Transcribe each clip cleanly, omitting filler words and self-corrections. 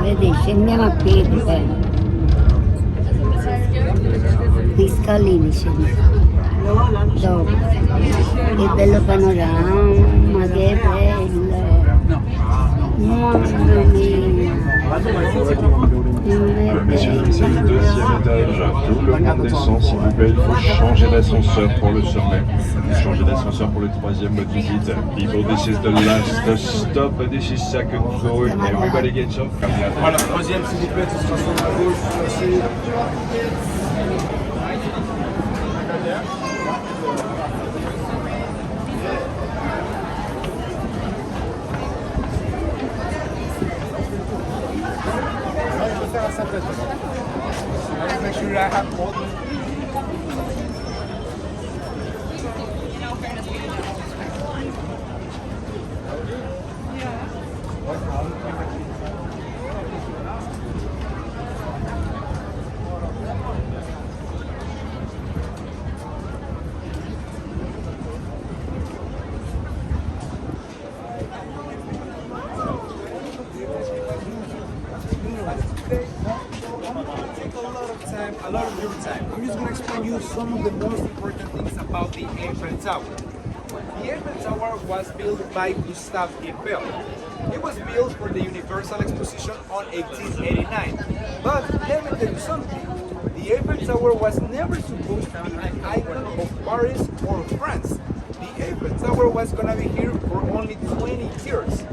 Vedi, scendiamo a piedi, qui scalini scendiamo. Dopo, che bello panorama, che bello! Mamma mia! Monsieur, c'est le deuxième étage. Tout le monde descend, s'il vous plaît. Il faut changer d'ascenseur pour le sommet. Changer d'ascenseur pour le troisième mode visite. People, this is the last stop. This is second floor. Everybody gets up. Voilà, troisième, s'il vous plaît, ce sera sur la gauche. Merci. Make sure I have all. A lot of your time. I'm just going to explain you some of the most important things about the Eiffel Tower. The Eiffel Tower was built by Gustave Eiffel. It was built for the Universal Exposition on 1889. But let me tell you something. The Eiffel Tower was never supposed to be an icon of Paris or France. The Eiffel Tower was going to be here for only 20 years.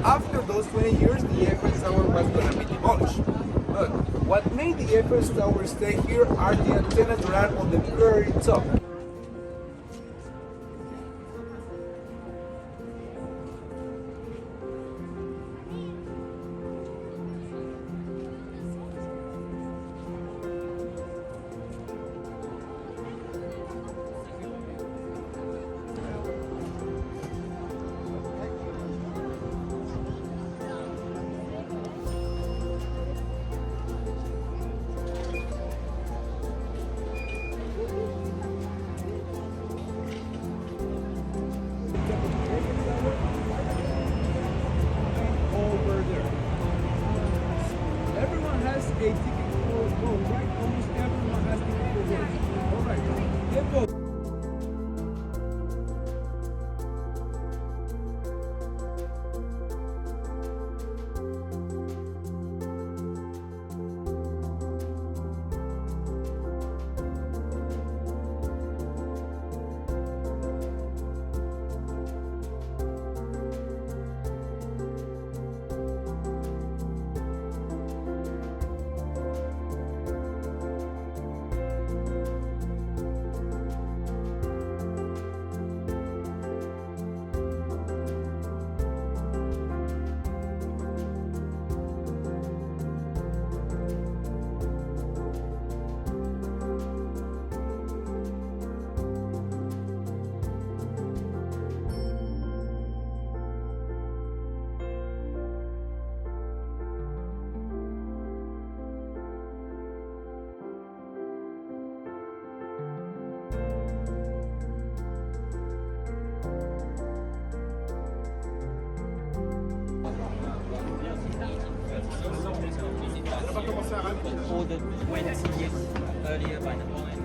After those 20 years, the Eiffel Tower was going to be demolished. But what made the Eiffel Tower stay here are the antennas that are on the very top. Over there. Everyone has a ticket for both, right? Almost everyone has ticket for both. All right. Get both. ordered 20 years earlier by the moment.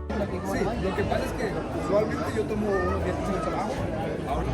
Sí, lo que pasa es que usualmente yo tomo unos días en el trabajo. Ahora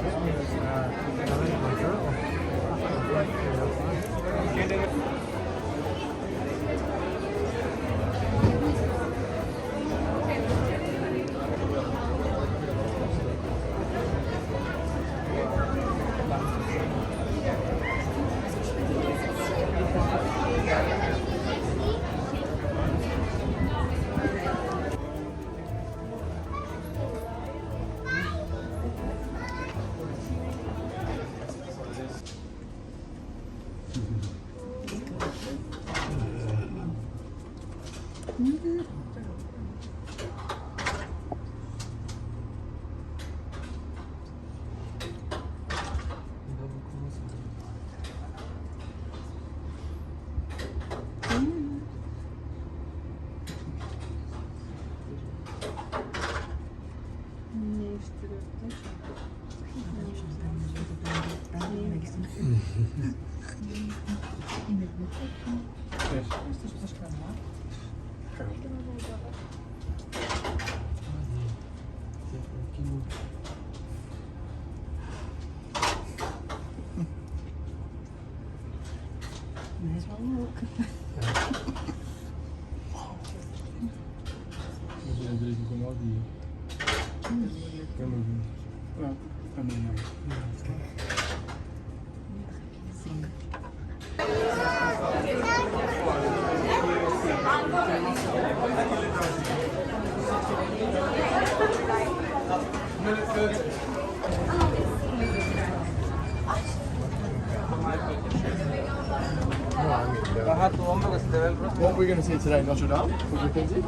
What we're going to see today, Notre Dame, with Mackenzie.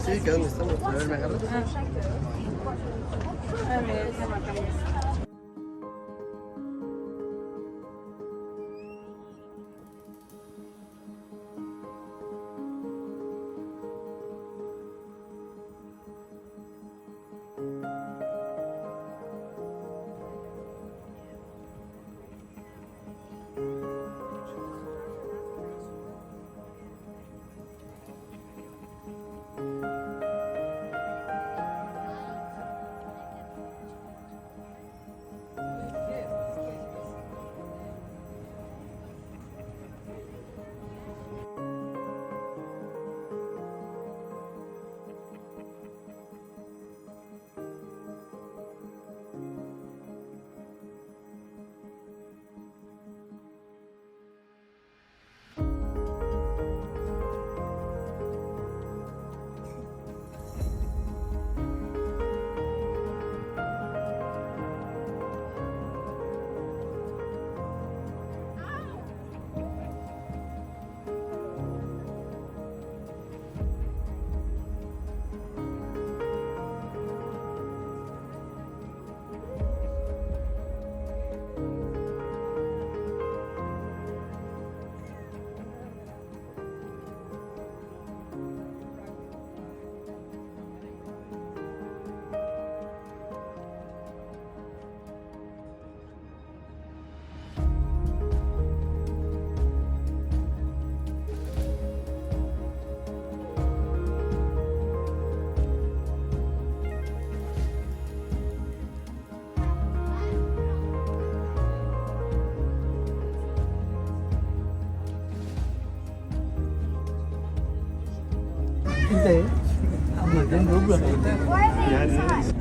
Sí, quedan estamos. A ver, me agarras.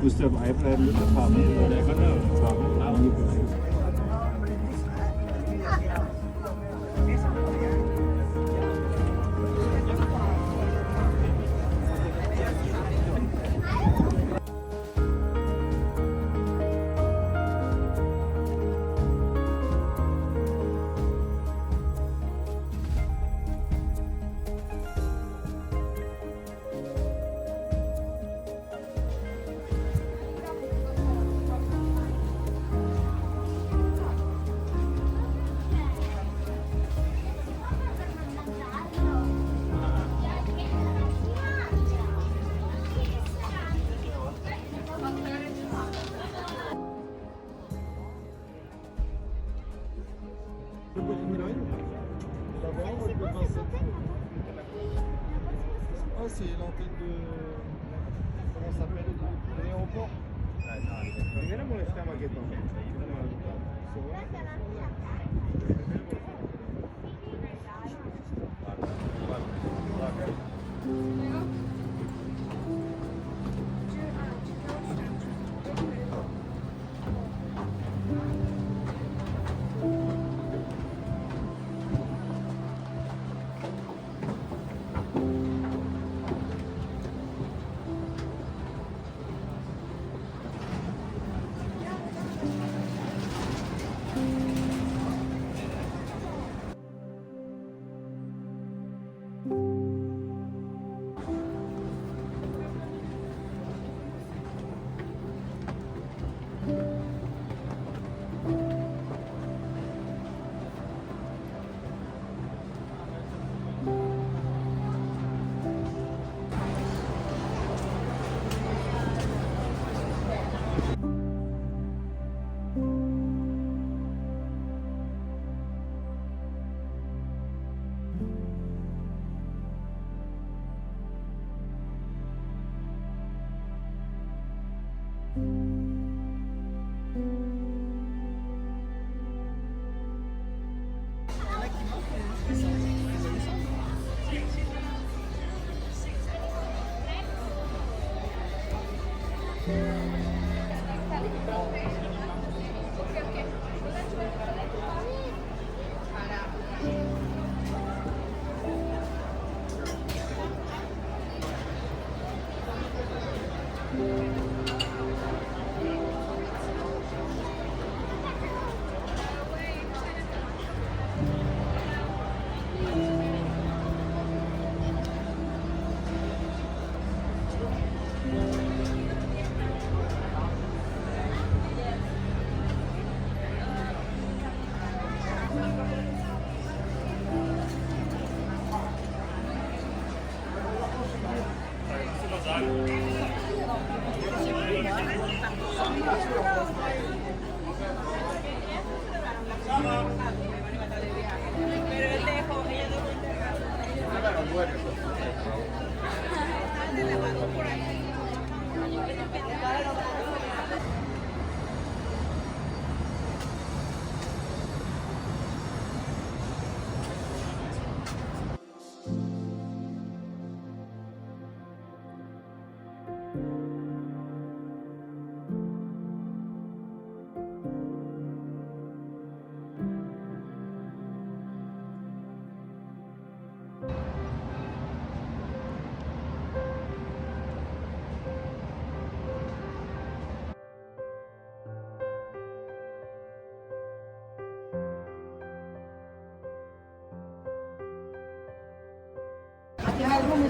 Gustav Eiffel lidt af farmen, og der er godt noget farmen. c'est l'antenne de. Comment ça s'appelle? De l'aéroport. Primero molestamos aquí todo. Tiene algo muy